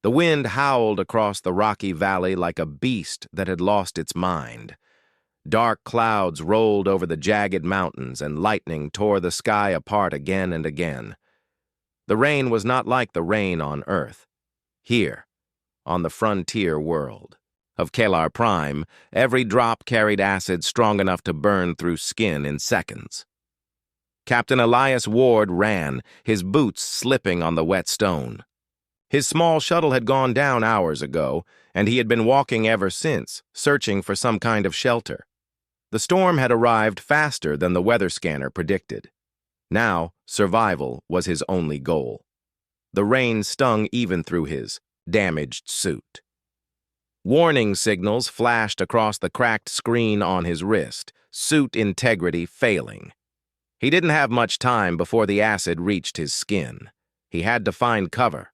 The wind howled across the rocky valley like a beast that had lost its mind. Dark clouds rolled over the jagged mountains, and lightning tore the sky apart again and again. The rain was not like the rain on Earth. Here, on the frontier world of Kalar Prime, every drop carried acid strong enough to burn through skin in seconds. Captain Elias Ward ran, his boots slipping on the wet stone. His small shuttle had gone down hours ago, and he had been walking ever since, searching for some kind of shelter. The storm had arrived faster than the weather scanner predicted. Now, survival was his only goal. The rain stung even through his damaged suit. Warning signals flashed across the cracked screen on his wrist, suit integrity failing. He didn't have much time before the acid reached his skin. He had to find cover.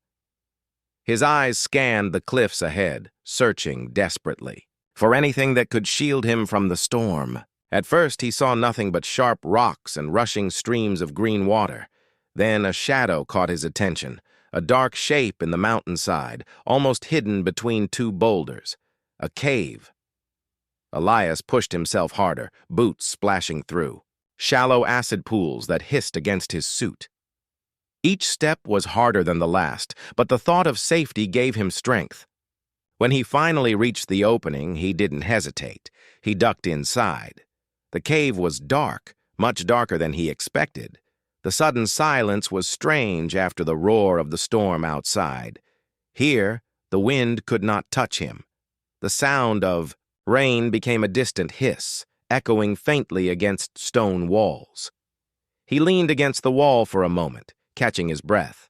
His eyes scanned the cliffs ahead, searching desperately for anything that could shield him from the storm. At first, he saw nothing but sharp rocks and rushing streams of green water. Then a shadow caught his attention, a dark shape in the mountainside, almost hidden between two boulders. A cave. Elias pushed himself harder, boots splashing through. Shallow acid pools that hissed against his suit. Each step was harder than the last, but the thought of safety gave him strength. When he finally reached the opening, he didn't hesitate. He ducked inside. The cave was dark, much darker than he expected. The sudden silence was strange after the roar of the storm outside. Here, the wind could not touch him. The sound of rain became a distant hiss, echoing faintly against stone walls. He leaned against the wall for a moment, catching his breath.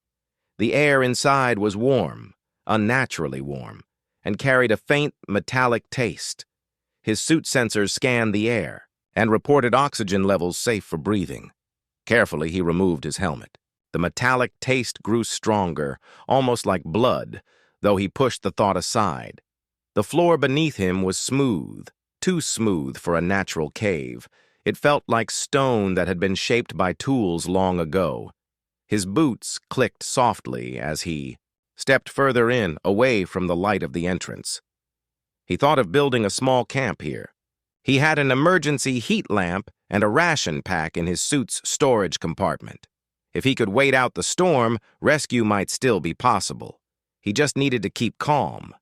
The air inside was warm, unnaturally warm, and carried a faint metallic taste. His suit sensors scanned the air and reported oxygen levels safe for breathing. Carefully, he removed his helmet. The metallic taste grew stronger, almost like blood, though he pushed the thought aside. The floor beneath him was smooth, too smooth for a natural cave. It felt like stone that had been shaped by tools long ago. His boots clicked softly as he stepped further in, away from the light of the entrance. He thought of building a small camp here. He had an emergency heat lamp and a ration pack in his suit's storage compartment. If he could wait out the storm, rescue might still be possible. He just needed to keep calm.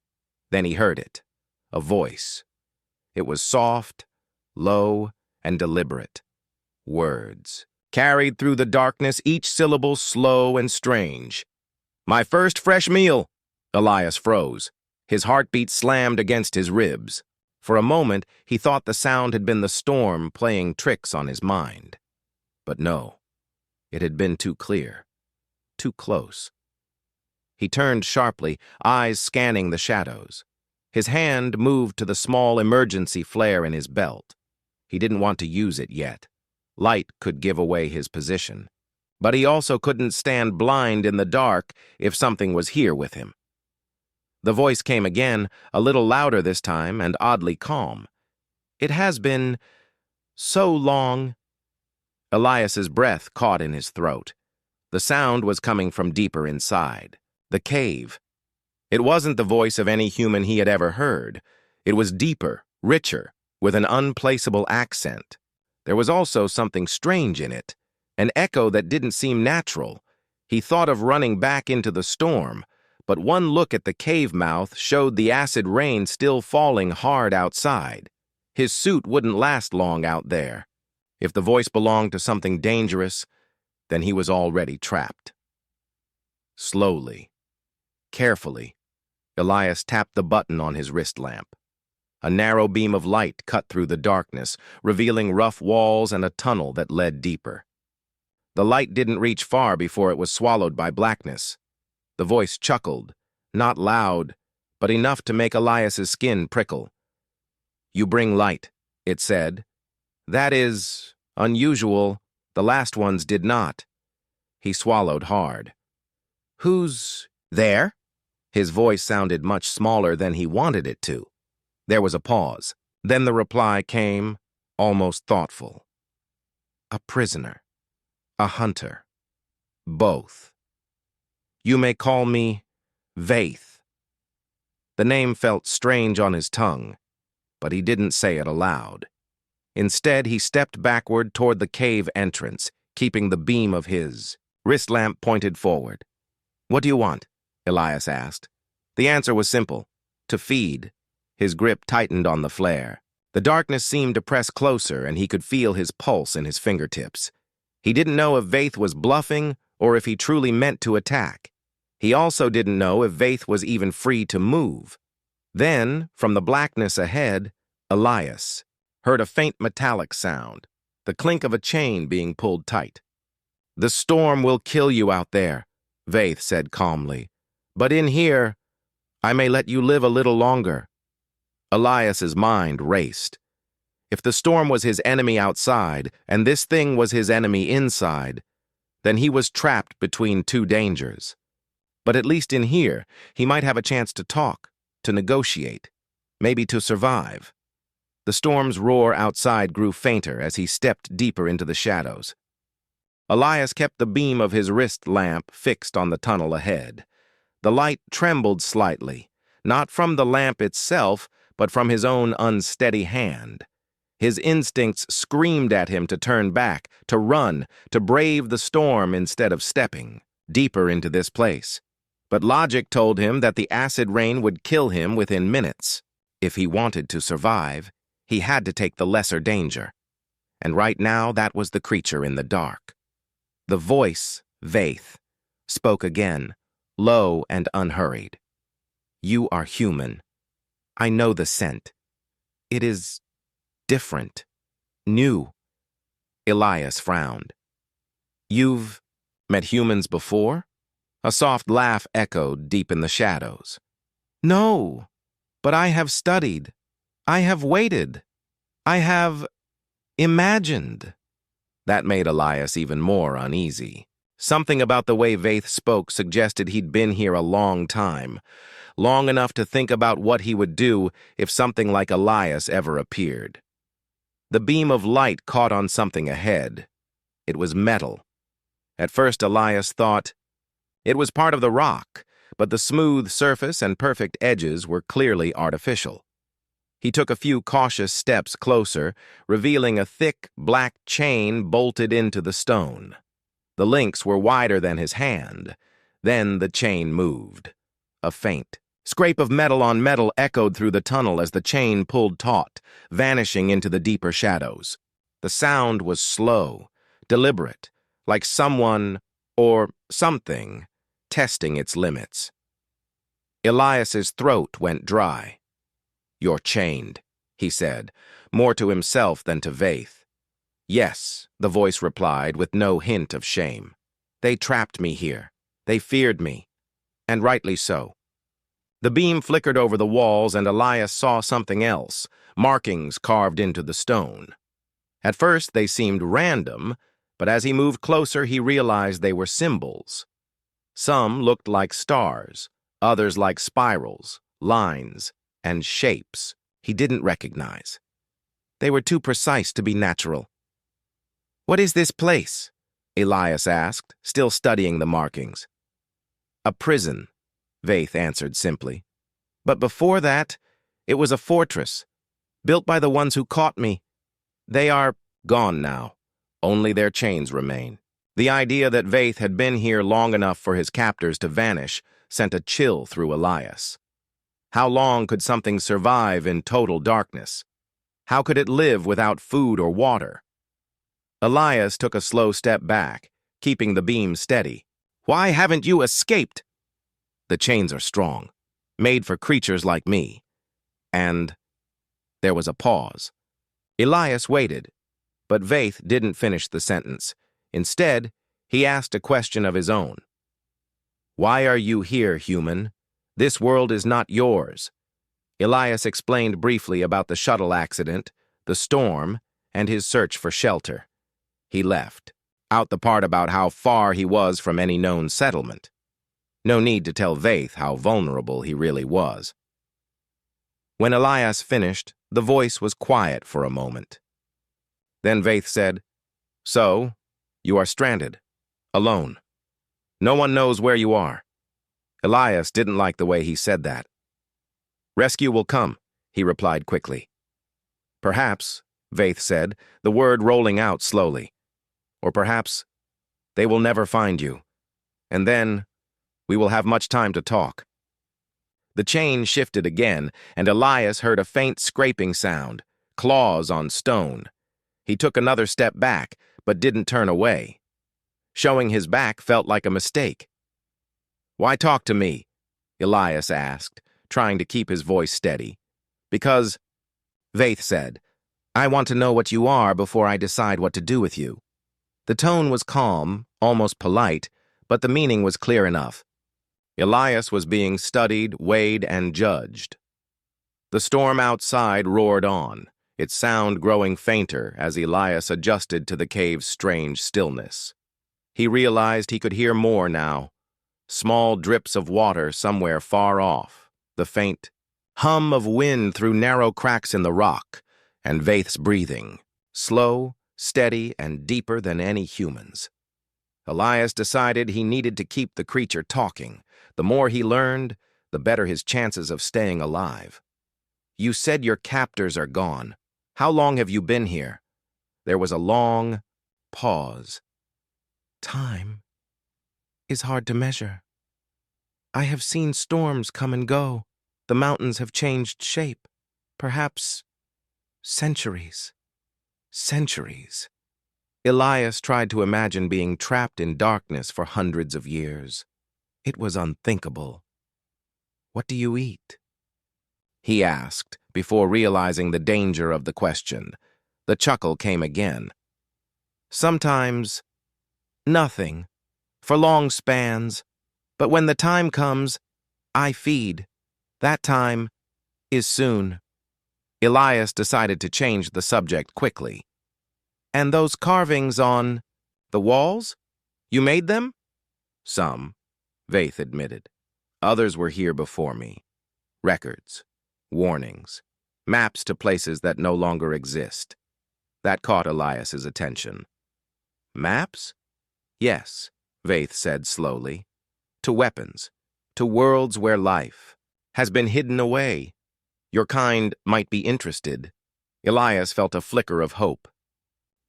Then he heard it. A voice. It was soft, low, and deliberate. Words. Carried through the darkness, each syllable slow and strange. "My first fresh meal." Elias froze. His heartbeat slammed against his ribs. For a moment, he thought the sound had been the storm playing tricks on his mind. But no, it had been too clear, too close. He turned sharply, eyes scanning the shadows. His hand moved to the small emergency flare in his belt. He didn't want to use it yet. Light could give away his position. But he also couldn't stand blind in the dark if something was here with him. The voice came again, a little louder this time and oddly calm. "It has been so long." Elias's breath caught in his throat. The sound was coming from deeper inside, the cave. It wasn't the voice of any human he had ever heard. It was deeper, richer, with an unplaceable accent. There was also something strange in it, an echo that didn't seem natural. He thought of running back into the storm, but one look at the cave mouth showed the acid rain still falling hard outside. His suit wouldn't last long out there. If the voice belonged to something dangerous, then he was already trapped. Slowly, carefully, Elias tapped the button on his wrist lamp. A narrow beam of light cut through the darkness, revealing rough walls and a tunnel that led deeper. The light didn't reach far before it was swallowed by blackness. The voice chuckled, not loud, but enough to make Elias's skin prickle. "You bring light," it said. "That is unusual. The last ones did not." He swallowed hard. "Who's there?" His voice sounded much smaller than he wanted it to. There was a pause. Then the reply came, almost thoughtful. "A prisoner. A hunter. Both. You may call me Vaith." The name felt strange on his tongue, but he didn't say it aloud. Instead, he stepped backward toward the cave entrance, keeping the beam of his wrist lamp pointed forward. "What do you want?" Elias asked. The answer was simple: to feed. His grip tightened on the flare. The darkness seemed to press closer, and he could feel his pulse in his fingertips. He didn't know if Vaith was bluffing or if he truly meant to attack. He also didn't know if Vaith was even free to move. Then, from the blackness ahead, Elias heard a faint metallic sound, the clink of a chain being pulled tight. "The storm will kill you out there," Vaith said calmly. "But in here, I may let you live a little longer." Elias's mind raced. If the storm was his enemy outside, and this thing was his enemy inside, then he was trapped between two dangers. But at least in here, he might have a chance to talk, to negotiate, maybe to survive. The storm's roar outside grew fainter as he stepped deeper into the shadows. Elias kept the beam of his wrist lamp fixed on the tunnel ahead. The light trembled slightly, not from the lamp itself, but from his own unsteady hand. His instincts screamed at him to turn back, to run, to brave the storm instead of stepping deeper into this place. But logic told him that the acid rain would kill him within minutes. If he wanted to survive, he had to take the lesser danger. And right now, that was the creature in the dark. The voice, Vaith, spoke again, low and unhurried. "You are human. I know the scent. It is different, new." Elias frowned. "You've met humans before?" A soft laugh echoed deep in the shadows. "No, but I have studied. I have waited. I have imagined." That made Elias even more uneasy. Something about the way Vaith spoke suggested he'd been here a long time, long enough to think about what he would do if something like Elias ever appeared. The beam of light caught on something ahead. It was metal. At first, Elias thought it was part of the rock, but the smooth surface and perfect edges were clearly artificial. He took a few cautious steps closer, revealing a thick, black chain bolted into the stone. The links were wider than his hand. Then the chain moved. A faint scrape of metal on metal echoed through the tunnel as the chain pulled taut, vanishing into the deeper shadows. The sound was slow, deliberate, like someone, or something, testing its limits. Elias's throat went dry. "You're chained," he said, more to himself than to Vaith. "Yes," the voice replied with no hint of shame. "They trapped me here. They feared me. And rightly so." The beam flickered over the walls and Elias saw something else, markings carved into the stone. At first they seemed random, but as he moved closer he realized they were symbols. Some looked like stars, others like spirals, lines, and shapes he didn't recognize. They were too precise to be natural. "What is this place?" Elias asked, still studying the markings. "A prison," Vaith answered simply. "But before that, it was a fortress, built by the ones who caught me. They are gone now. Only their chains remain." The idea that Vaith had been here long enough for his captors to vanish sent a chill through Elias. How long could something survive in total darkness? How could it live without food or water? Elias took a slow step back, keeping the beam steady. "Why haven't you escaped?" "The chains are strong, made for creatures like me." And there was a pause. Elias waited, but Vaith didn't finish the sentence. Instead, he asked a question of his own. "Why are you here, human? This world is not yours." Elias explained briefly about the shuttle accident, the storm, and his search for shelter. He left, out the part about how far he was from any known settlement. No need to tell Vaith how vulnerable he really was. When Elias finished, the voice was quiet for a moment. Then Vaith said, "So, you are stranded, alone. No one knows where you are." Elias didn't like the way he said that. Rescue will come, he replied quickly. Perhaps, Vaith said, the word rolling out slowly. Or perhaps they will never find you. And then we will have much time to talk. The chain shifted again, and Elias heard a faint scraping sound, claws on stone. He took another step back, but didn't turn away. Showing his back felt like a mistake. Why talk to me? Elias asked, trying to keep his voice steady. Because, Vaith said, I want to know what you are before I decide what to do with you. The tone was calm, almost polite, but the meaning was clear enough. Elias was being studied, weighed, and judged. The storm outside roared on, its sound growing fainter as Elias adjusted to the cave's strange stillness. He realized he could hear more now. Small drips of water somewhere far off, the faint hum of wind through narrow cracks in the rock, and Vaith's breathing, slow, steady, and deeper than any human's. Elias decided he needed to keep the creature talking. The more he learned, the better his chances of staying alive. You said your captors are gone. How long have you been here? There was a long pause. Time is hard to measure. I have seen storms come and go. The mountains have changed shape. Perhaps centuries. Centuries. Elias tried to imagine being trapped in darkness for hundreds of years. It was unthinkable. What do you eat? He asked, before realizing the danger of the question. The chuckle came again. Sometimes, nothing, for long spans, but when the time comes, I feed. That time is soon. Elias decided to change the subject quickly. And those carvings on the walls? You made them? Some, Vaith admitted. Others were here before me. Records, warnings, maps to places that no longer exist. That caught Elias's attention. Maps? Yes, Vaith said slowly. To weapons, to worlds where life has been hidden away. Your kind might be interested. Elias felt a flicker of hope.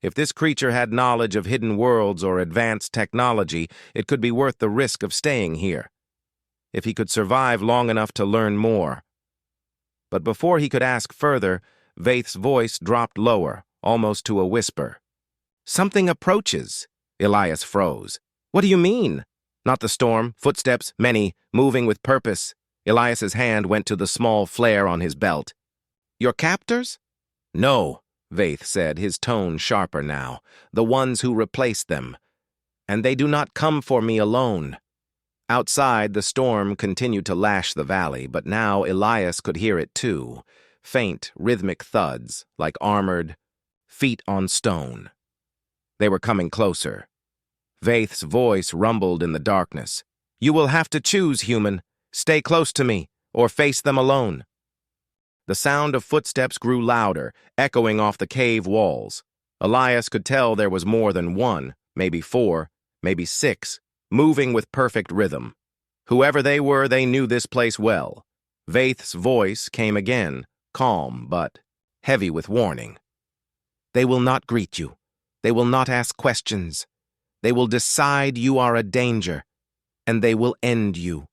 If this creature had knowledge of hidden worlds or advanced technology, it could be worth the risk of staying here. If he could survive long enough to learn more. But before he could ask further, Vaith's voice dropped lower, almost to a whisper. Something approaches. Elias froze. What do you mean? Not the storm, footsteps, many, moving with purpose. Elias's hand went to the small flare on his belt. Your captors? No, Vaith said, his tone sharper now. The ones who replaced them. And they do not come for me alone. Outside, the storm continued to lash the valley, but now Elias could hear it too. Faint, rhythmic thuds, like armored feet on stone. They were coming closer. Vaith's voice rumbled in the darkness. You will have to choose, human. Stay close to me, or face them alone. The sound of footsteps grew louder, echoing off the cave walls. Elias could tell there was more than one, maybe 4, maybe 6, moving with perfect rhythm. Whoever they were, they knew this place well. Vaith's voice came again, calm but heavy with warning. They will not greet you. They will not ask questions. They will decide you are a danger, and they will end you.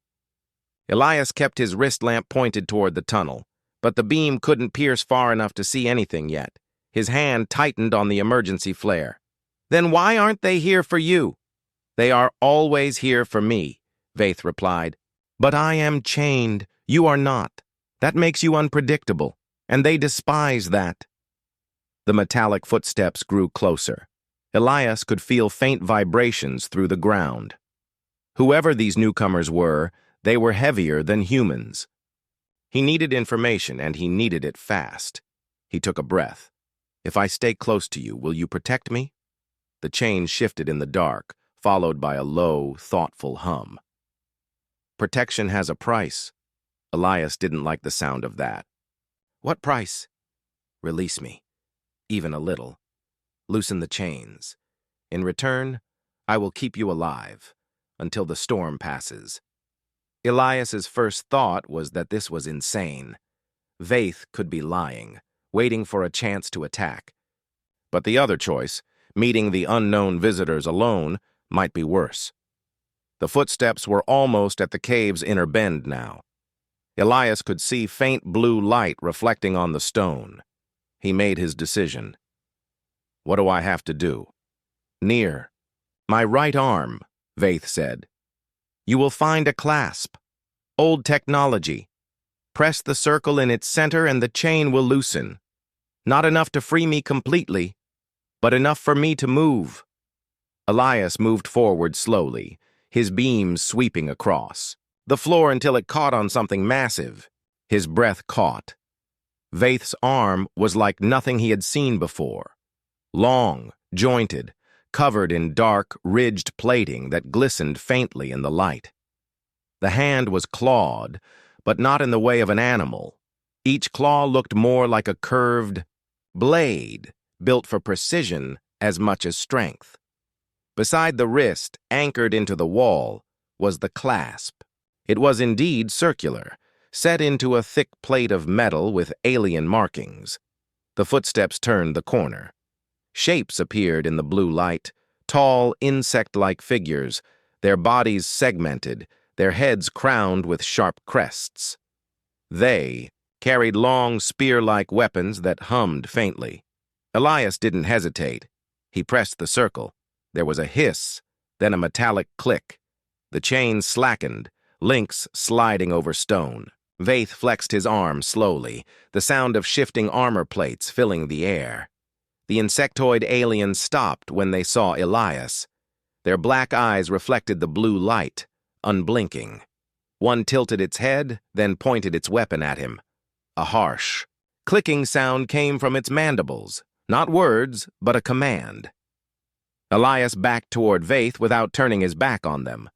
Elias kept his wrist lamp pointed toward the tunnel, but the beam couldn't pierce far enough to see anything yet. His hand tightened on the emergency flare. Then why aren't they here for you? They are always here for me, Vaith replied. But I am chained. You are not. That makes you unpredictable, and they despise that. The metallic footsteps grew closer. Elias could feel faint vibrations through the ground. Whoever these newcomers were, they were heavier than humans. He needed information, and he needed it fast. He took a breath. If I stay close to you, will you protect me? The chain shifted in the dark, followed by a low, thoughtful hum. Protection has a price. Elias didn't like the sound of that. What price? Release me. Even a little. Loosen the chains. In return, I will keep you alive until the storm passes. Elias's first thought was that this was insane. Vaith could be lying, waiting for a chance to attack. But the other choice, meeting the unknown visitors alone, might be worse. The footsteps were almost at the cave's inner bend now. Elias could see faint blue light reflecting on the stone. He made his decision. What do I have to do? Near. My right arm, Vaith said. You will find a clasp. Old technology. Press the circle in its center and the chain will loosen. Not enough to free me completely, but enough for me to move. Elias moved forward slowly, his beam sweeping across the floor until it caught on something massive. His breath caught. Vaith's arm was like nothing he had seen before. Long, jointed, covered in dark, ridged plating that glistened faintly in the light. The hand was clawed, but not in the way of an animal. Each claw looked more like a curved blade, built for precision as much as strength. Beside the wrist, anchored into the wall, was the clasp. It was indeed circular, set into a thick plate of metal with alien markings. The footsteps turned the corner. Shapes appeared in the blue light, tall, insect-like figures, their bodies segmented, their heads crowned with sharp crests. They carried long, spear-like weapons that hummed faintly. Elias didn't hesitate. He pressed the circle. There was a hiss, then a metallic click. The chain slackened, links sliding over stone. Vaith flexed his arm slowly, the sound of shifting armor plates filling the air. The insectoid aliens stopped when they saw Elias. Their black eyes reflected the blue light, unblinking. One tilted its head, then pointed its weapon at him. A harsh, clicking sound came from its mandibles, not words, but a command. Elias backed toward Vaith without turning his back on them.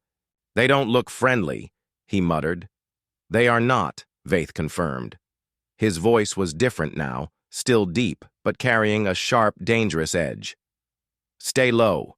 They don't look friendly, he muttered. They are not, Vaith confirmed. His voice was different now, still deep, but carrying a sharp, dangerous edge. Stay low.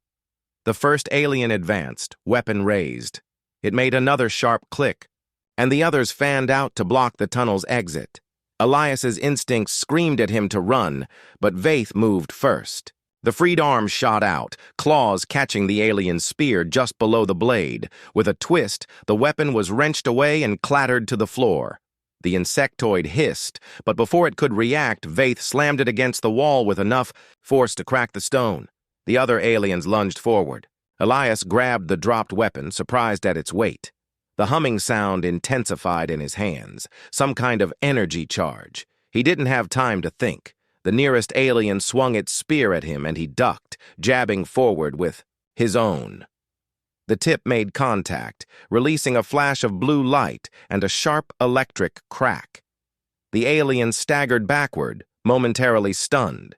The first alien advanced, weapon raised. It made another sharp click, and the others fanned out to block the tunnel's exit. Elias's instincts screamed at him to run, but Vaith moved first. The freed arm shot out, claws catching the alien's spear just below the blade. With a twist, the weapon was wrenched away and clattered to the floor. The insectoid hissed, but before it could react, Vaith slammed it against the wall with enough force to crack the stone. The other aliens lunged forward. Elias grabbed the dropped weapon, surprised at its weight. The humming sound intensified in his hands, some kind of energy charge. He didn't have time to think. The nearest alien swung its spear at him and he ducked, jabbing forward with his own. The tip made contact, releasing a flash of blue light and a sharp electric crack. The alien staggered backward, momentarily stunned.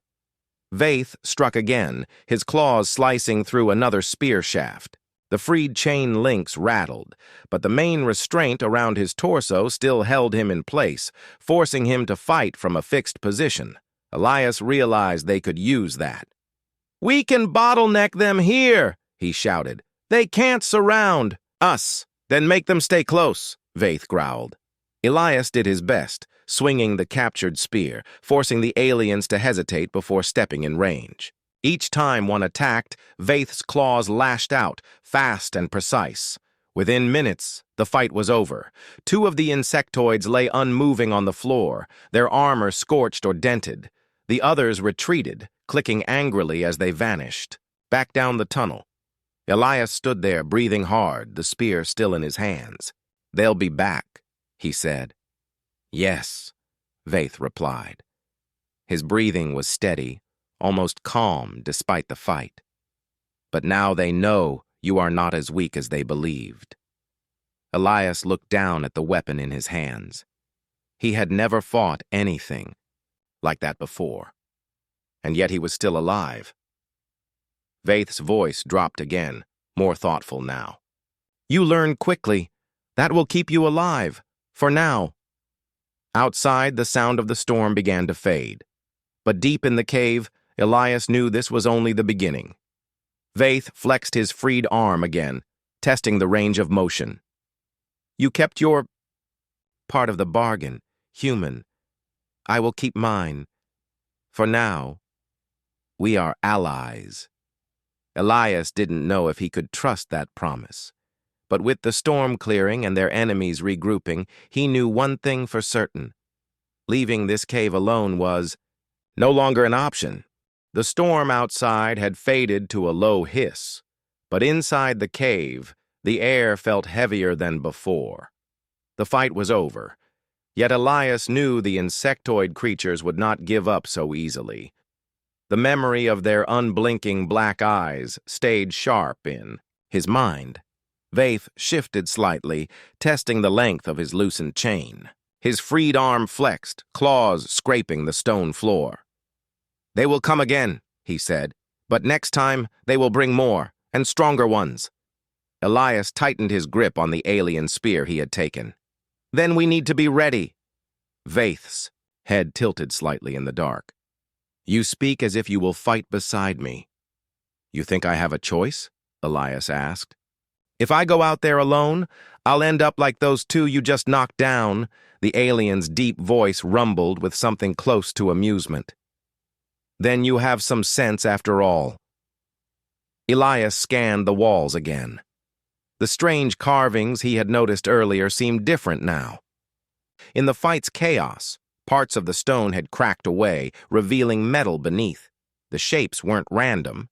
Vaith struck again, his claws slicing through another spear shaft. The freed chain links rattled, but the main restraint around his torso still held him in place, forcing him to fight from a fixed position. Elias realized they could use that. "We can bottleneck them here," he shouted. "They can't surround us." "Then make them stay close," Vaith growled. Elias did his best, swinging the captured spear, forcing the aliens to hesitate before stepping in range. Each time one attacked, Vaith's claws lashed out, fast and precise. Within minutes, the fight was over. Two of the insectoids lay unmoving on the floor, their armor scorched or dented. The others retreated, clicking angrily as they vanished. Back down the tunnel. Elias stood there, breathing hard, the spear still in his hands. "They'll be back," he said. "Yes," Vaith replied. His breathing was steady, almost calm despite the fight. "But now they know you are not as weak as they believed." Elias looked down at the weapon in his hands. He had never fought anything like that before, and yet he was still alive. Vaith's voice dropped again, more thoughtful now. "You learn quickly. That will keep you alive, for now." Outside, the sound of the storm began to fade. But deep in the cave, Elias knew this was only the beginning. Vaith flexed his freed arm again, testing the range of motion. "You kept your part of the bargain, human. I will keep mine. For now, we are allies." Elias didn't know if he could trust that promise. But with the storm clearing and their enemies regrouping, he knew one thing for certain. Leaving this cave alone was no longer an option. The storm outside had faded to a low hiss, but inside the cave, the air felt heavier than before. The fight was over, yet Elias knew the insectoid creatures would not give up so easily. The memory of their unblinking black eyes stayed sharp in his mind. Vaith shifted slightly, testing the length of his loosened chain. His freed arm flexed, claws scraping the stone floor. "They will come again," he said, "but next time they will bring more, and stronger ones." Elias tightened his grip on the alien spear he had taken. "Then we need to be ready." Vaith's head tilted slightly in the dark. "You speak as if you will fight beside me." "You think I have a choice?" Elias asked. "If I go out there alone, I'll end up like those two you just knocked down." The alien's deep voice rumbled with something close to amusement. "Then you have some sense after all." Elias scanned the walls again. The strange carvings he had noticed earlier seemed different now. In the fight's chaos, parts of the stone had cracked away, revealing metal beneath. The shapes weren't random.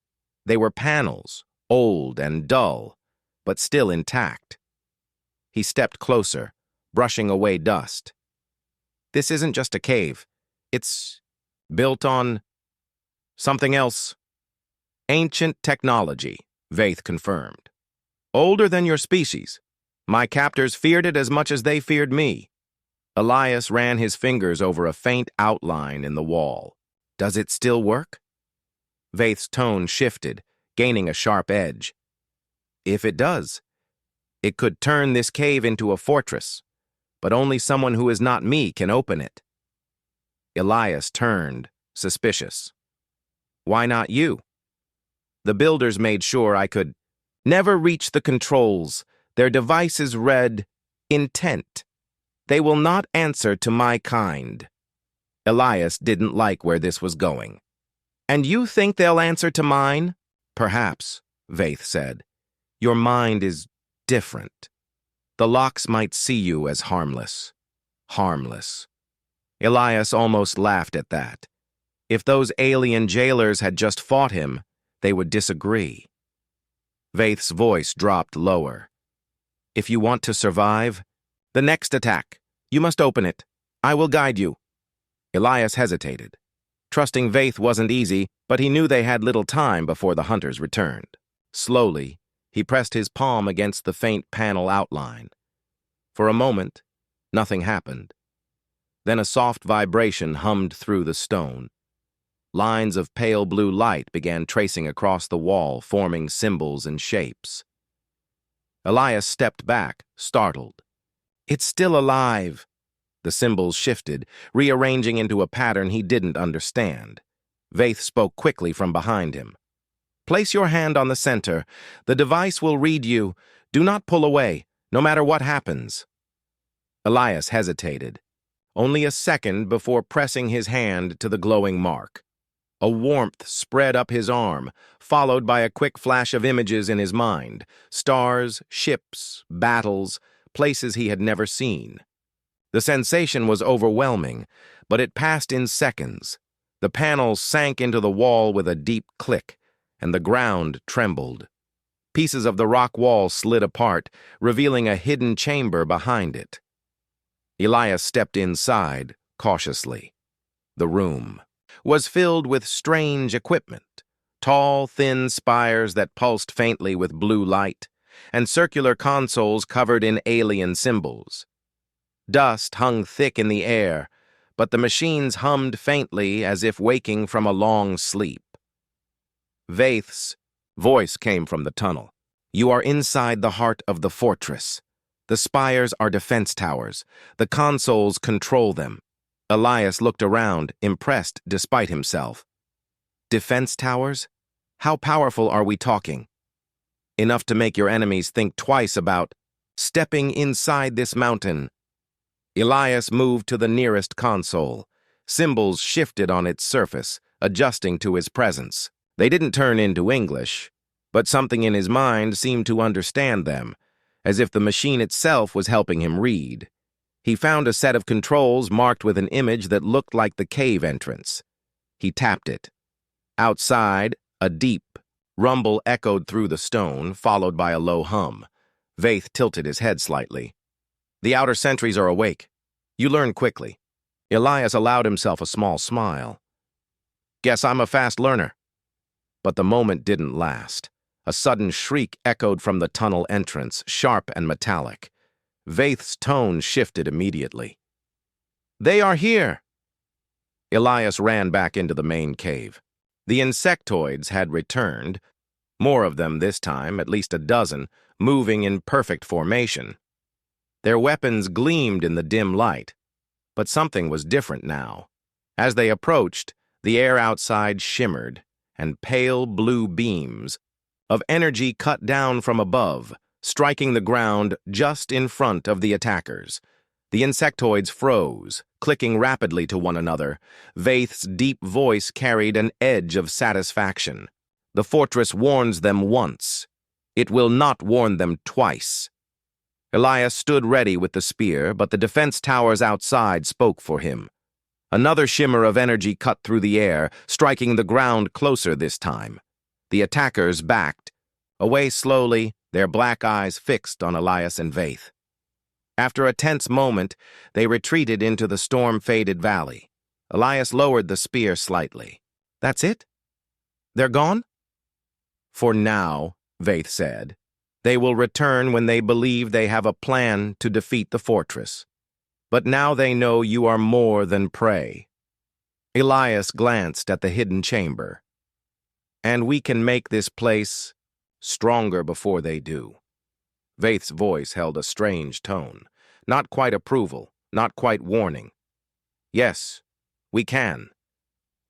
They were panels, old and dull, but still intact. He stepped closer, brushing away dust. "This isn't just a cave. It's built on something else." "Ancient technology," Vaith confirmed. "Older than your species. My captors feared it as much as they feared me." Elias ran his fingers over a faint outline in the wall. "Does it still work?" Vaith's tone shifted, gaining a sharp edge. "If it does, it could turn this cave into a fortress, but only someone who is not me can open it." Elias turned, suspicious. "Why not you?" "The builders made sure I could never reach the controls. Their devices read intent. They will not answer to my kind." Elias didn't like where this was going. "And you think they'll answer to mine?" "Perhaps," Vaith said. "Your mind is different. The locks might see you as harmless." Harmless. Elias almost laughed at that. If those alien jailers had just fought him, they would disagree. Vaith's voice dropped lower. "If you want to survive, the next attack, you must open it. I will guide you." Elias hesitated. Trusting Vaith wasn't easy, but he knew they had little time before the hunters returned. Slowly, he pressed his palm against the faint panel outline. For a moment, nothing happened. Then a soft vibration hummed through the stone. Lines of pale blue light began tracing across the wall, forming symbols and shapes. Elias stepped back, startled. "It's still alive." The symbols shifted, rearranging into a pattern he didn't understand. Vaith spoke quickly from behind him. "Place your hand on the center. The device will read you. Do not pull away, no matter what happens." Elias hesitated, only a second before pressing his hand to the glowing mark. A warmth spread up his arm, followed by a quick flash of images in his mind. Stars, ships, battles, places he had never seen. The sensation was overwhelming, but it passed in seconds. The panels sank into the wall with a deep click, and the ground trembled. Pieces of the rock wall slid apart, revealing a hidden chamber behind it. Elias stepped inside, cautiously. The room was filled with strange equipment, tall, thin spires that pulsed faintly with blue light, and circular consoles covered in alien symbols. Dust hung thick in the air, but the machines hummed faintly as if waking from a long sleep. Vaith's voice came from the tunnel. "You are inside the heart of the fortress. The spires are defense towers. The consoles control them." Elias looked around, impressed despite himself. "Defense towers? How powerful are we talking?" "Enough to make your enemies think twice about stepping inside this mountain." Elias moved to the nearest console. Symbols shifted on its surface, adjusting to his presence. They didn't turn into English, but something in his mind seemed to understand them, as if the machine itself was helping him read. He found a set of controls marked with an image that looked like the cave entrance. He tapped it. Outside, a deep rumble echoed through the stone, followed by a low hum. Vaith tilted his head slightly. The outer sentries are awake. You learn quickly. Elias allowed himself a small smile. Guess I'm a fast learner. But the moment didn't last. A sudden shriek echoed from the tunnel entrance, sharp and metallic. Vaith's tone shifted immediately. They are here! Elias ran back into the main cave. The insectoids had returned, more of them this time, at least a dozen, moving in perfect formation. Their weapons gleamed in the dim light, but something was different now. As they approached, the air outside shimmered, and pale blue beams of energy cut down from above, striking the ground just in front of the attackers. The insectoids froze, clicking rapidly to one another. Vaith's deep voice carried an edge of satisfaction. The fortress warns them once. It will not warn them twice. Elias stood ready with the spear, but the defense towers outside spoke for him. Another shimmer of energy cut through the air, striking the ground closer this time. The attackers backed, away slowly, their black eyes fixed on Elias and Vaith. After a tense moment, they retreated into the storm-faded valley. Elias lowered the spear slightly. That's it? They're gone? For now, Vaith said. They will return when they believe they have a plan to defeat the fortress. But now they know you are more than prey. Elias glanced at the hidden chamber. And we can make this place stronger before they do. Vaith's voice held a strange tone. Not quite approval, not quite warning. Yes, we can.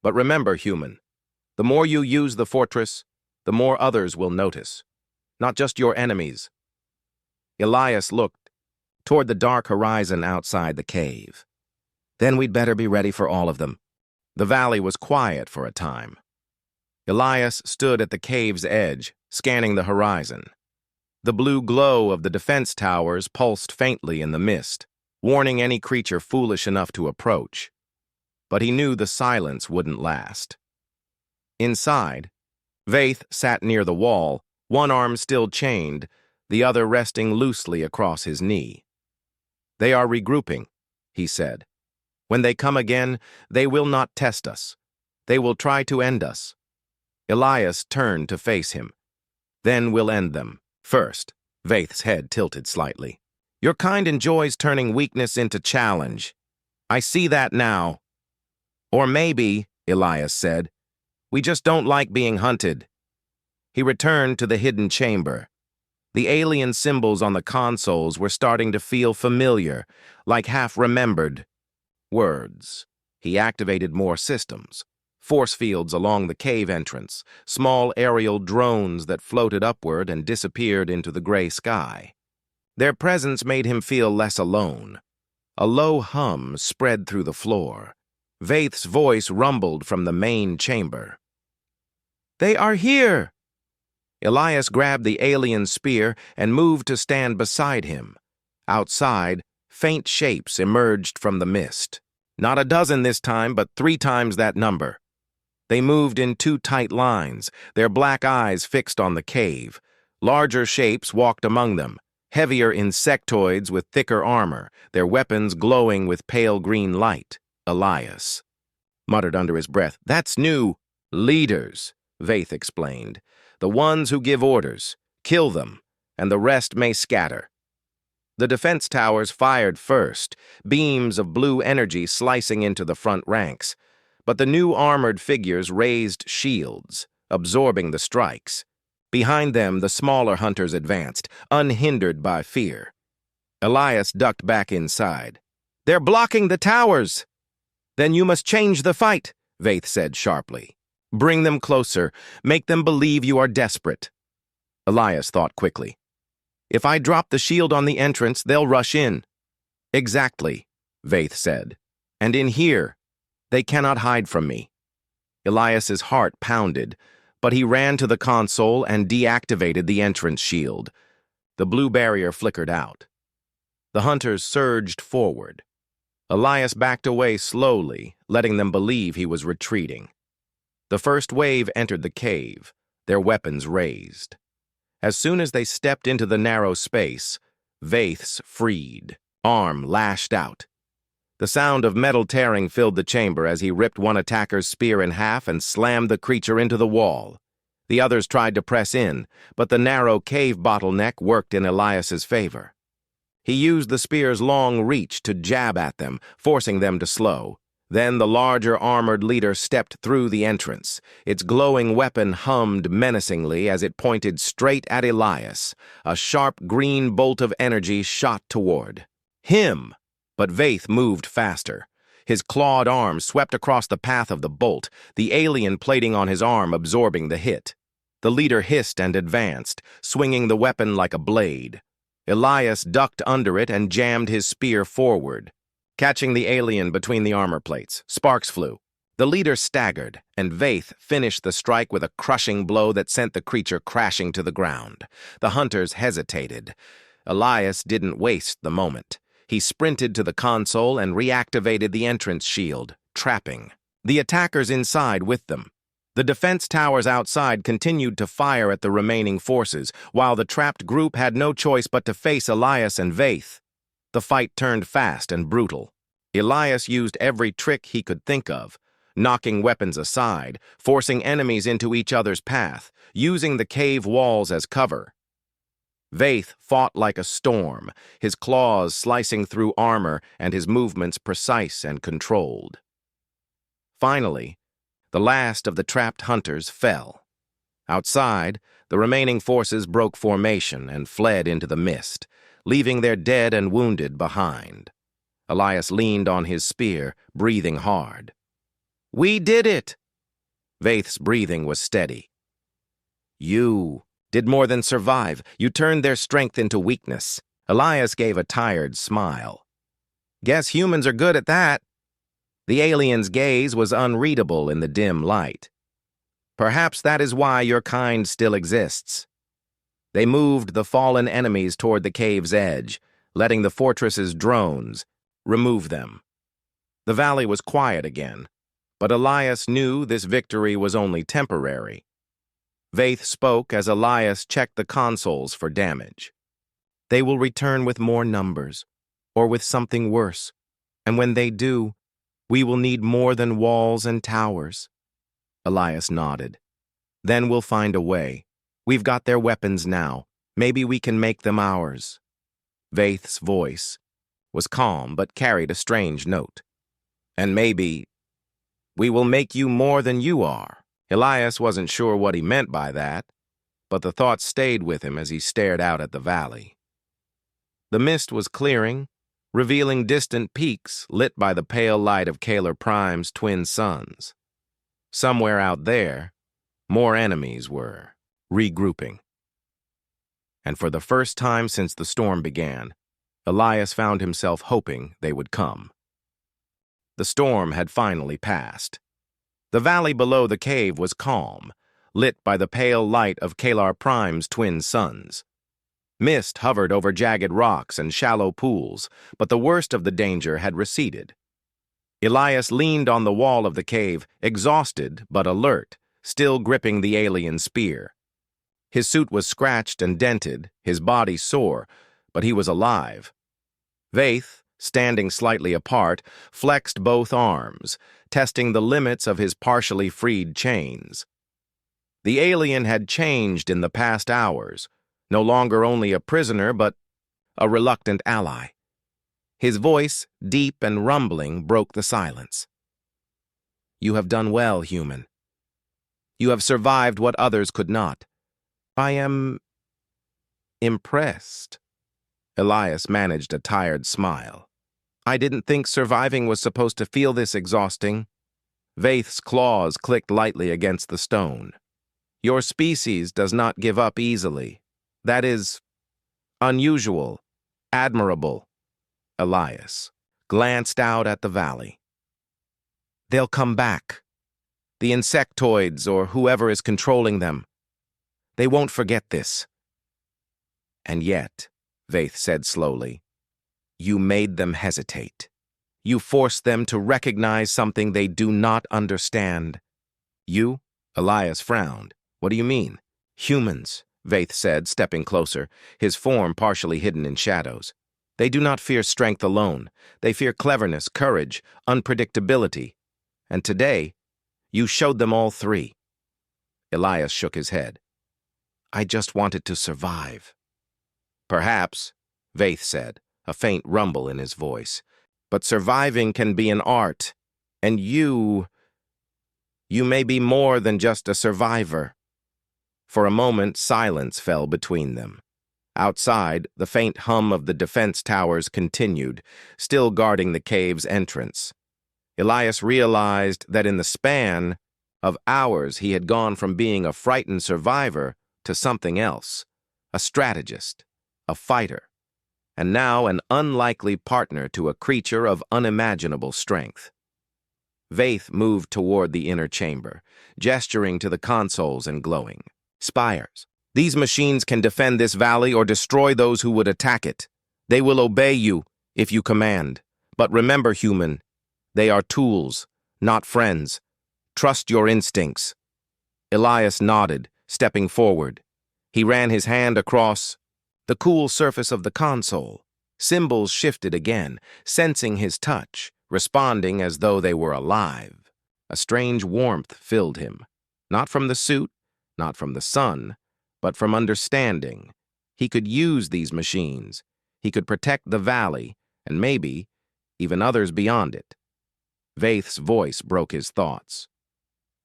But remember, human, the more you use the fortress, the more others will notice. Not just your enemies. Elias looked toward the dark horizon outside the cave. Then we'd better be ready for all of them. The valley was quiet for a time. Elias stood at the cave's edge, scanning the horizon. The blue glow of the defense towers pulsed faintly in the mist, warning any creature foolish enough to approach. But he knew the silence wouldn't last. Inside, Vaith sat near the wall, one arm still chained, the other resting loosely across his knee. They are regrouping, he said. When they come again, they will not test us. They will try to end us. Elias turned to face him. Then we'll end them. First, Vaith's head tilted slightly. Your kind enjoys turning weakness into challenge. I see that now. Or maybe, Elias said, we just don't like being hunted. He returned to the hidden chamber. The alien symbols on the consoles were starting to feel familiar, like half-remembered words. He activated more systems. Force fields along the cave entrance, small aerial drones that floated upward and disappeared into the gray sky. Their presence made him feel less alone. A low hum spread through the floor. Vaith's voice rumbled from the main chamber. They are here! Elias grabbed the alien spear and moved to stand beside him. Outside, faint shapes emerged from the mist. Not a dozen this time, but 3 times that number. They moved in 2 tight lines, their black eyes fixed on the cave. Larger shapes walked among them, heavier insectoids with thicker armor, their weapons glowing with pale green light. Elias muttered under his breath, "That's new." "Leaders," Vaith explained. "The ones who give orders. Kill them, and the rest may scatter." The defense towers fired first, beams of blue energy slicing into the front ranks. But the new armored figures raised shields, absorbing the strikes. Behind them, the smaller hunters advanced, unhindered by fear. Elias ducked back inside. "They're blocking the towers!" "Then you must change the fight," Vaith said sharply. "Bring them closer. Make them believe you are desperate." Elias thought quickly. "If I drop the shield on the entrance, they'll rush in." "Exactly," Vaith said. "And in here." They cannot hide from me. Elias's heart pounded, but he ran to the console and deactivated the entrance shield. The blue barrier flickered out. The hunters surged forward. Elias backed away slowly, letting them believe he was retreating. The first wave entered the cave, their weapons raised. As soon as they stepped into the narrow space, Vaith's freed, arm lashed out. The sound of metal tearing filled the chamber as he ripped one attacker's spear in half and slammed the creature into the wall. The others tried to press in, but the narrow cave bottleneck worked in Elias's favor. He used the spear's long reach to jab at them, forcing them to slow. Then the larger armored leader stepped through the entrance. Its glowing weapon hummed menacingly as it pointed straight at Elias. A sharp green bolt of energy shot toward him. But Vaith moved faster. His clawed arm swept across the path of the bolt, the alien plating on his arm absorbing the hit. The leader hissed and advanced, swinging the weapon like a blade. Elias ducked under it and jammed his spear forward, catching the alien between the armor plates. Sparks flew. The leader staggered, and Vaith finished the strike with a crushing blow that sent the creature crashing to the ground. The hunters hesitated. Elias didn't waste the moment. He sprinted to the console and reactivated the entrance shield, trapping the attackers inside with them. The defense towers outside continued to fire at the remaining forces, while the trapped group had no choice but to face Elias and Vaith. The fight turned fast and brutal. Elias used every trick he could think of, knocking weapons aside, forcing enemies into each other's path, using the cave walls as cover. Vaith fought like a storm, his claws slicing through armor and his movements precise and controlled. Finally, the last of the trapped hunters fell. Outside, the remaining forces broke formation and fled into the mist, leaving their dead and wounded behind. Elias leaned on his spear, breathing hard. "We did it!" Vaith's breathing was steady. "You did more than survive. You turned their strength into weakness." Elias gave a tired smile. "Guess humans are good at that." The alien's gaze was unreadable in the dim light. "Perhaps that is why your kind still exists." They moved the fallen enemies toward the cave's edge, letting the fortress's drones remove them. The valley was quiet again, but Elias knew this victory was only temporary. Vaith spoke as Elias checked the consoles for damage. "They will return with more numbers, or with something worse, and when they do, we will need more than walls and towers." Elias nodded. "Then we'll find a way. We've got their weapons now. Maybe we can make them ours." Vaith's voice was calm but carried a strange note. "And maybe we will make you more than you are." Elias wasn't sure what he meant by that, but the thought stayed with him as he stared out at the valley. The mist was clearing, revealing distant peaks lit by the pale light of Kalar Prime's twin suns. Somewhere out there, more enemies were regrouping. And for the first time since the storm began, Elias found himself hoping they would come. The storm had finally passed. The valley below the cave was calm, lit by the pale light of Kalar Prime's twin suns. Mist hovered over jagged rocks and shallow pools, but the worst of the danger had receded. Elias leaned on the wall of the cave, exhausted but alert, still gripping the alien spear. His suit was scratched and dented, his body sore, but he was alive. Vaith, standing slightly apart, flexed both arms, testing the limits of his partially freed chains. The alien had changed in the past hours, no longer only a prisoner, but a reluctant ally. His voice, deep and rumbling, broke the silence. "You have done well, human. You have survived what others could not. I am impressed." Elias managed a tired smile. "I didn't think surviving was supposed to feel this exhausting." Vaith's claws clicked lightly against the stone. "Your species does not give up easily. That is unusual, admirable." Elias glanced out at the valley. They'll come back. The insectoids or whoever is controlling them. They won't forget this. And yet, Vaith said slowly, you made them hesitate. You forced them to recognize something they do not understand. You? Elias frowned. What do you mean? Humans, Vaith said, stepping closer, his form partially hidden in shadows. They do not fear strength alone. They fear cleverness, courage, unpredictability. And today, you showed them all three. Elias shook his head. I just wanted to survive. Perhaps, Vaith said, a faint rumble in his voice. But surviving can be an art, and you may be more than just a survivor. For a moment, silence fell between them. Outside, the faint hum of the defense towers continued, still guarding the cave's entrance. Elias realized that in the span of hours he had gone from being a frightened survivor to something else, a strategist, a fighter, and now an unlikely partner to a creature of unimaginable strength. Vaith moved toward the inner chamber, gesturing to the consoles and glowing. Spires. These machines can defend this valley or destroy those who would attack it. They will obey you if you command. But remember, human, they are tools, not friends. Trust your instincts. Elias nodded, stepping forward. He ran his hand across the cool surface of the console. Symbols shifted again, sensing his touch, responding as though they were alive. A strange warmth filled him, not from the suit, not from the sun, but from understanding. He could use these machines. He could protect the valley, and maybe even others beyond it. Vaith's voice broke his thoughts.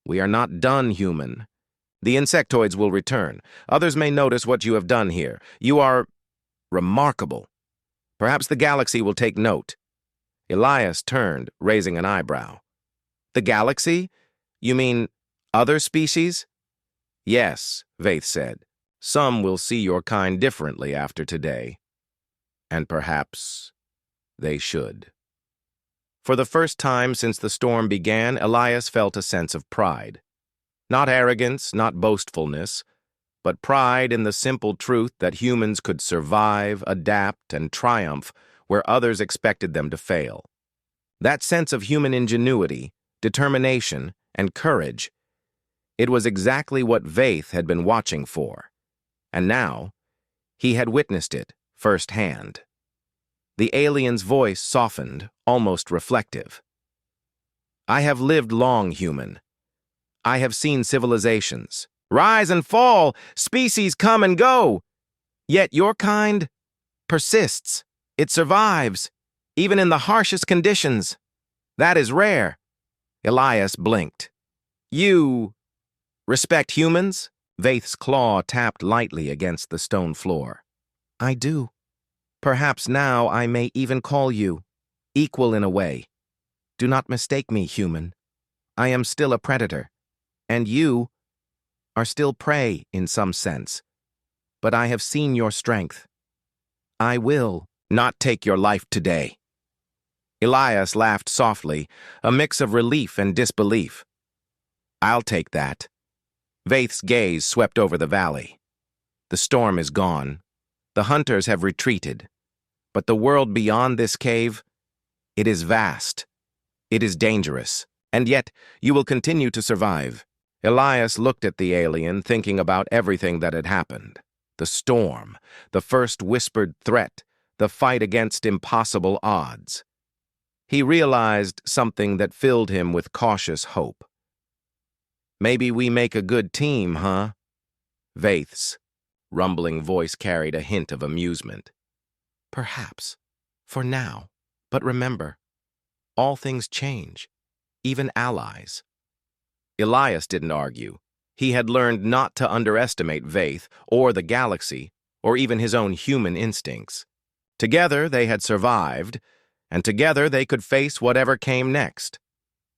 We are not done, human. The insectoids will return. Others may notice what you have done here. You are remarkable. Perhaps the galaxy will take note. Elias turned, raising an eyebrow. The galaxy? You mean other species? Yes, Vaith said. Some will see your kind differently after today. And perhaps they should. For the first time since the storm began, Elias felt a sense of pride. Not arrogance, not boastfulness, but pride in the simple truth that humans could survive, adapt, and triumph where others expected them to fail. That sense of human ingenuity, determination, and courage, it was exactly what Vaith had been watching for. And now, he had witnessed it firsthand. The alien's voice softened, almost reflective. I have lived long, human. I have seen civilizations rise and fall, species come and go. Yet your kind persists. It survives, even in the harshest conditions. That is rare. Elias blinked. You respect humans? Vaith's claw tapped lightly against the stone floor. I do. Perhaps now I may even call you equal in a way. Do not mistake me, human. I am still a predator. And you are still prey in some sense. But I have seen your strength. I will not take your life today. Elias laughed softly, a mix of relief and disbelief. I'll take that. Vaith's gaze swept over the valley. The storm is gone. The hunters have retreated. But the world beyond this cave, it is vast. It is dangerous. And yet, you will continue to survive. Elias looked at the alien, thinking about everything that had happened. The storm, the first whispered threat, the fight against impossible odds. He realized something that filled him with cautious hope. Maybe we make a good team, huh? Vaith's rumbling voice carried a hint of amusement. Perhaps. For now. But remember, all things change. Even allies. Elias didn't argue. He had learned not to underestimate Vaith, or the galaxy, or even his own human instincts. Together they had survived, and together they could face whatever came next.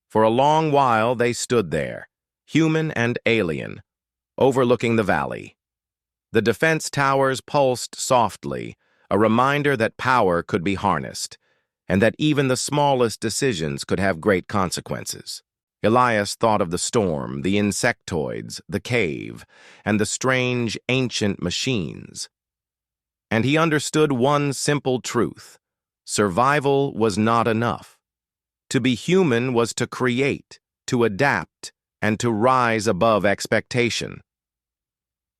For a long while they stood there, human and alien, overlooking the valley. The defense towers pulsed softly, a reminder that power could be harnessed. and that even the smallest decisions could have great consequences. Elias thought of the storm, the insectoids, the cave, and the strange ancient machines. And he understood one simple truth: survival was not enough. To be human was to create, to adapt, and to rise above expectation.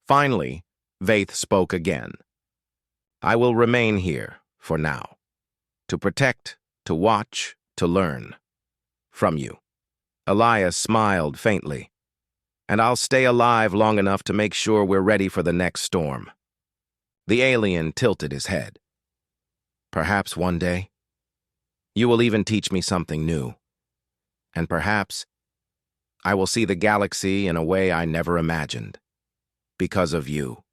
Finally, Vaith spoke again. "I will remain here, for now, to protect, to watch, to learn. From you." Elias smiled faintly. "And I'll stay alive long enough to make sure we're ready for the next storm." The alien tilted his head. "Perhaps one day, you will even teach me something new. And perhaps I will see the galaxy in a way I never imagined. Because of you."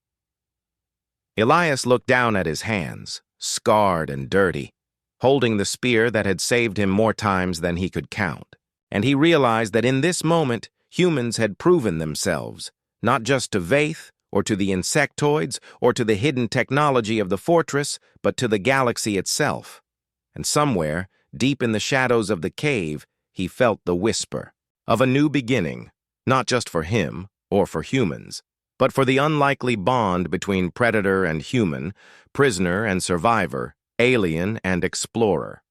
Elias looked down at his hands, scarred and dirty, holding the spear that had saved him more times than he could count. And he realized that in this moment, humans had proven themselves, not just to Vaith, or to the insectoids, or to the hidden technology of the fortress, but to the galaxy itself. And somewhere, deep in the shadows of the cave, he felt the whisper of a new beginning, not just for him, or for humans, but for the unlikely bond between predator and human, prisoner and survivor, alien and explorer.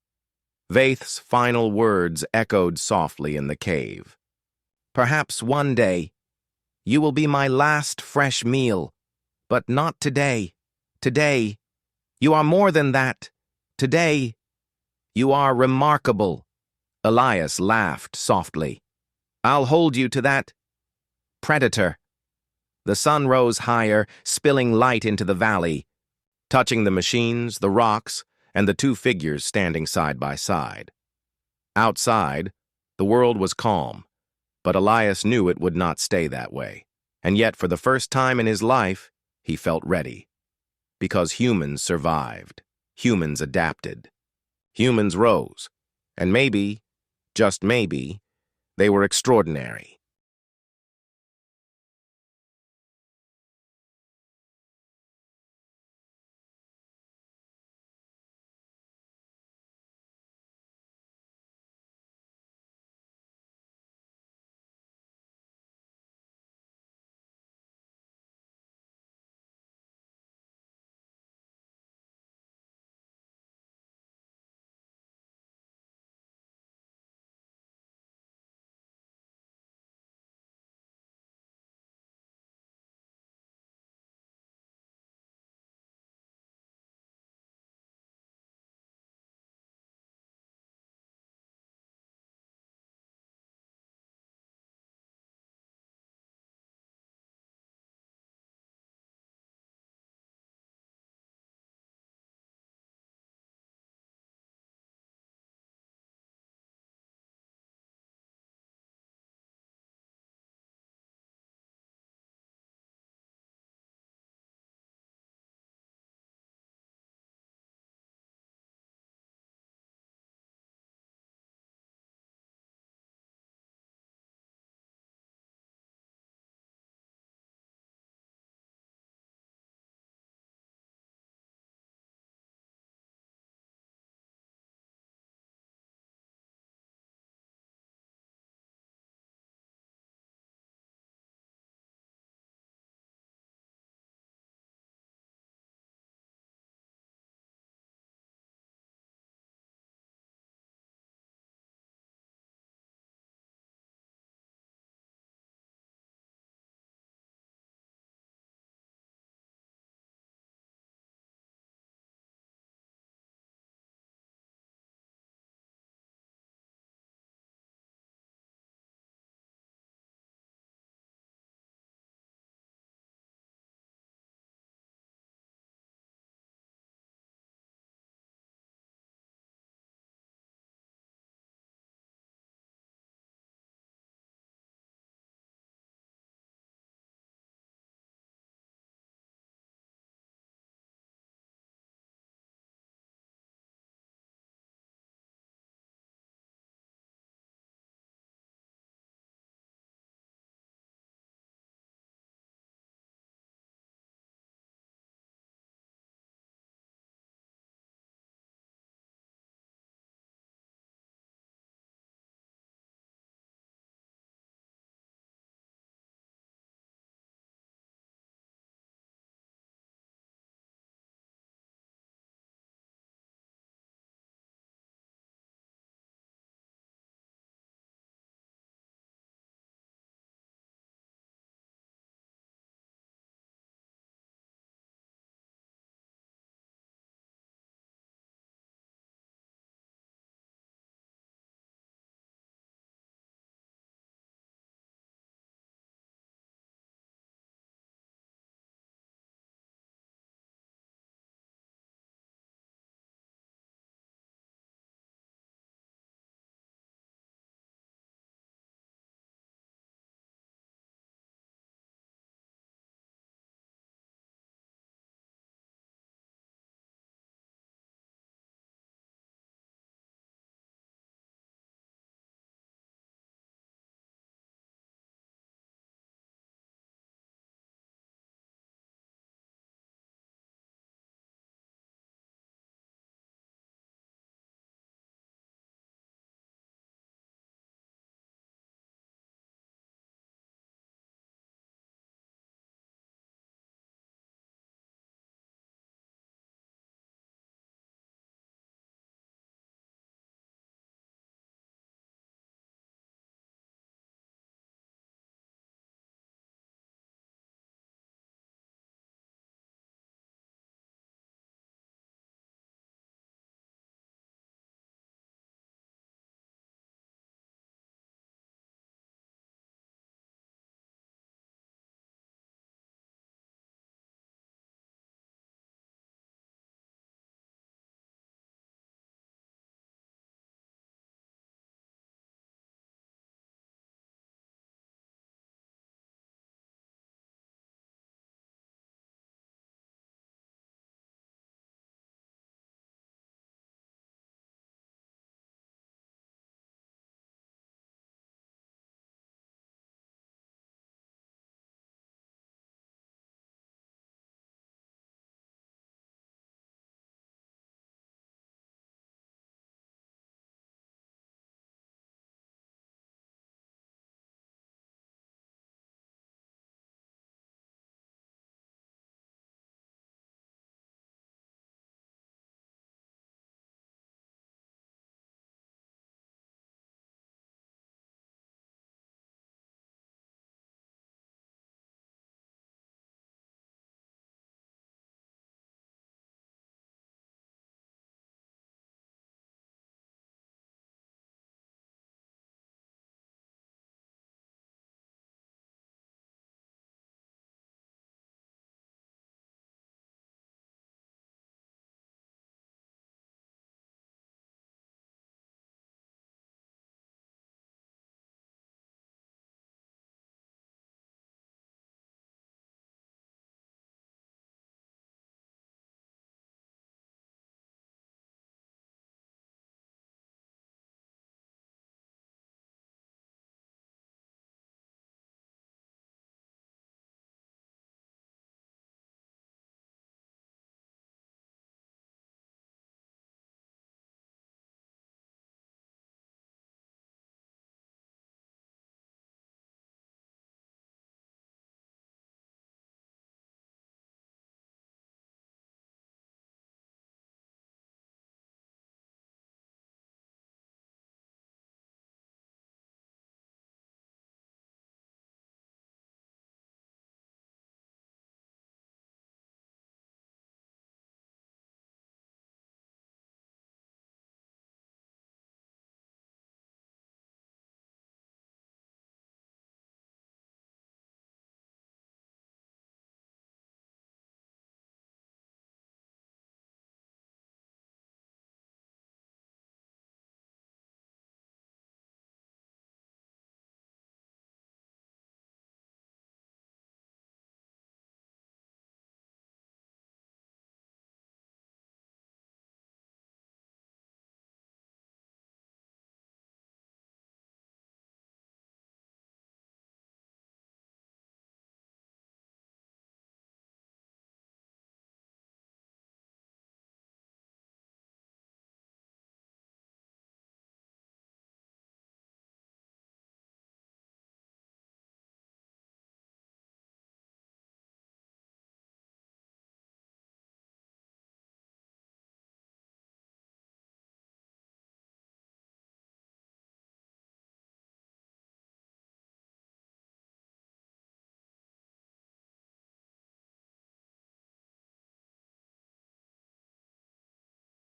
Vaith's final words echoed softly in the cave. "Perhaps one day, you will be my last fresh meal, but not today. Today, you are more than that. Today, you are remarkable." Elias laughed softly. "I'll hold you to that, predator." The sun rose higher, spilling light into the valley, touching the machines, the rocks, and the two figures standing side by side. Outside, the world was calm, but Elias knew it would not stay that way. And yet, for the first time in his life, he felt ready. Because humans survived. Humans adapted. Humans rose. And maybe, just maybe, they were extraordinary.